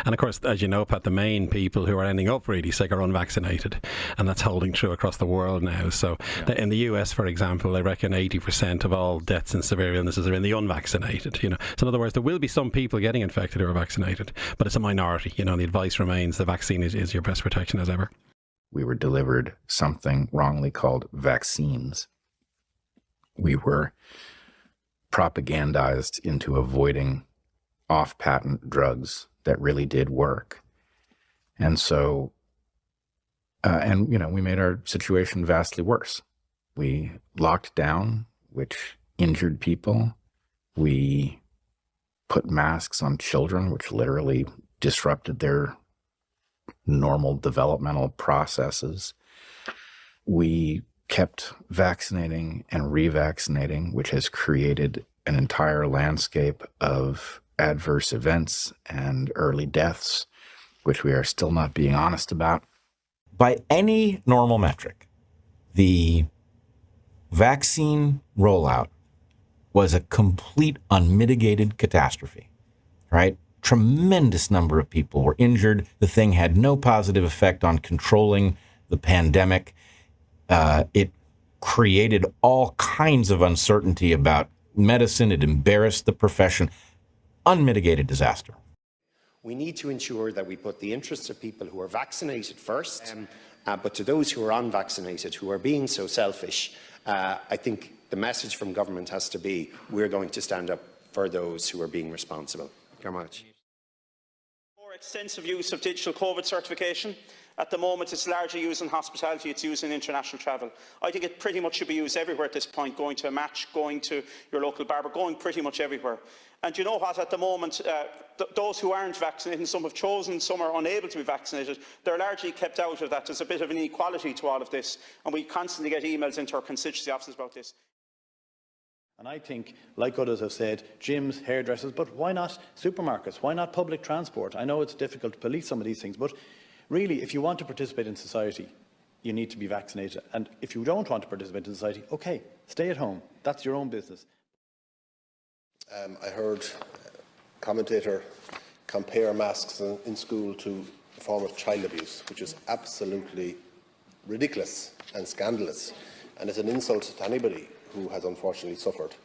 And of course, as you know, Pat, the main people who are ending up really sick are unvaccinated, and that's holding true across the world now. So in the US, for example, they reckon 80% of all deaths and severe illnesses are in the unvaccinated. So in other words, there will be some people getting infected who are vaccinated, but it's a minority. And the advice remains the vaccine is your best protection as ever. We were delivered something wrongly called vaccines. We were propagandized into avoiding off-patent drugs that really did work. And so, we made our situation vastly worse. We locked down, which injured people. We put masks on children, which literally disrupted their normal developmental processes. We kept vaccinating and revaccinating, which has created an entire landscape of adverse events and early deaths, which we are still not being honest about. By any normal metric, the vaccine rollout was a complete unmitigated catastrophe, right? Tremendous number of people were injured. The thing had no positive effect on controlling the pandemic. It created all kinds of uncertainty about medicine. It embarrassed the profession. Unmitigated disaster. We need to ensure that we put the interests of people who are vaccinated first, but to those who are unvaccinated, who are being so selfish, I think the message from government has to be, we're going to stand up for those who are being responsible. Very much. More extensive use of digital COVID certification. At the moment, it's largely used in hospitality, it's used in international travel. I think it pretty much should be used everywhere at this point, going to a match, going to your local barber, going pretty much everywhere. And you know what, at the moment, those who aren't vaccinated, and some have chosen, some are unable to be vaccinated, they're largely kept out of that. There's a bit of an inequality to all of this, and we constantly get emails into our constituency offices about this. And I think, like others have said, gyms, hairdressers, but why not supermarkets? Why not public transport? I know it's difficult to police some of these things, but really, if you want to participate in society, you need to be vaccinated. And if you don't want to participate in society, okay, stay at home. That's your own business. I heard a commentator compare masks in school to a form of child abuse, which is absolutely ridiculous and scandalous. And it's an insult to anybody who has unfortunately suffered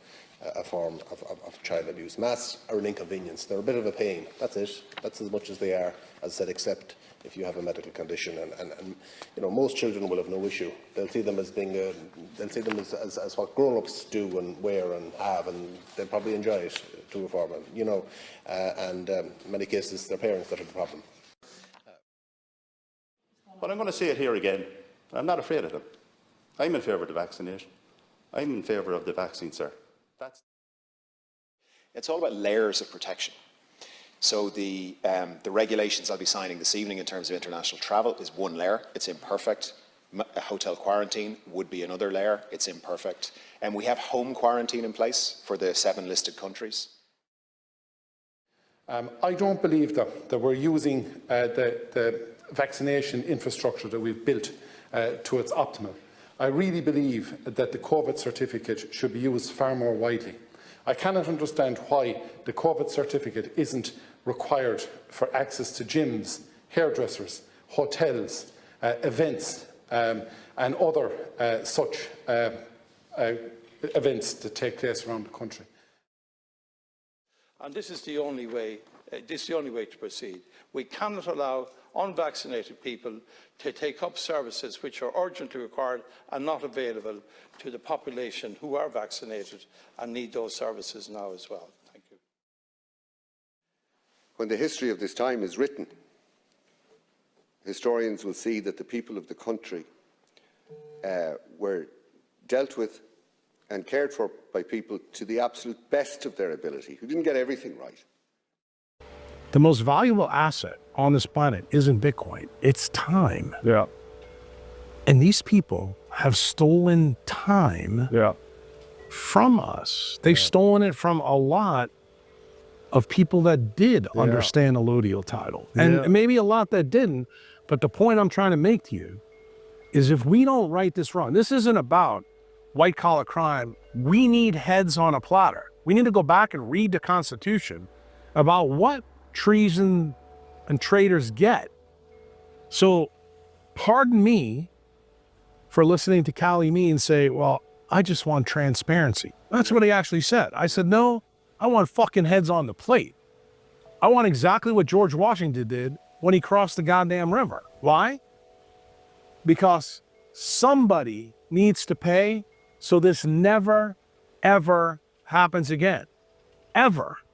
a form of child abuse. Masks are an inconvenience. They're a bit of a pain. That's it. That's as much as they are, as I said, except if you have a medical condition. And most children will have no issue. They'll see them as being, they'll see them as what grown-ups do and wear and have, and they'll probably enjoy it to a form. And in many cases, their parents that are the problem. But I'm going to say it here again. I'm not afraid of them. I'm in favour of the vaccination. I'm in favour of the vaccine, sir. It's all about layers of protection. So the regulations I'll be signing this evening in terms of international travel is one layer. It's imperfect. Hotel quarantine would be another layer. It's imperfect. And we have home quarantine in place for the 7 listed countries. I don't believe that we're using the vaccination infrastructure that we've built to its optimal. I really believe that the COVID certificate should be used far more widely. I cannot understand why the COVID certificate isn't required for access to gyms, hairdressers, hotels, events and other such events that take place around the country. And this is the only way. This is the only way to proceed. We cannot allow unvaccinated people to take up services which are urgently required and not available to the population who are vaccinated and need those services now as well. Thank you. When the history of this time is written, historians will see that the people of the country were dealt with and cared for by people to the absolute best of their ability, who didn't get everything right. The most valuable asset on this planet isn't Bitcoin, it's time. Yeah. And these people have stolen time from us. They've stolen it from a lot of people that did understand allodial title. And maybe a lot that didn't, but the point I'm trying to make to you is if we don't right this wrong, this isn't about white collar crime. We need heads on a platter. We need to go back and read the Constitution about what treason and traders get. So pardon me for listening to Cali me and say, well, I just want transparency. That's what he actually said. I said, no, I want fucking heads on the plate. I want exactly what George Washington did when he crossed the goddamn river. Why? Because somebody needs to pay so this never, ever happens again. Ever.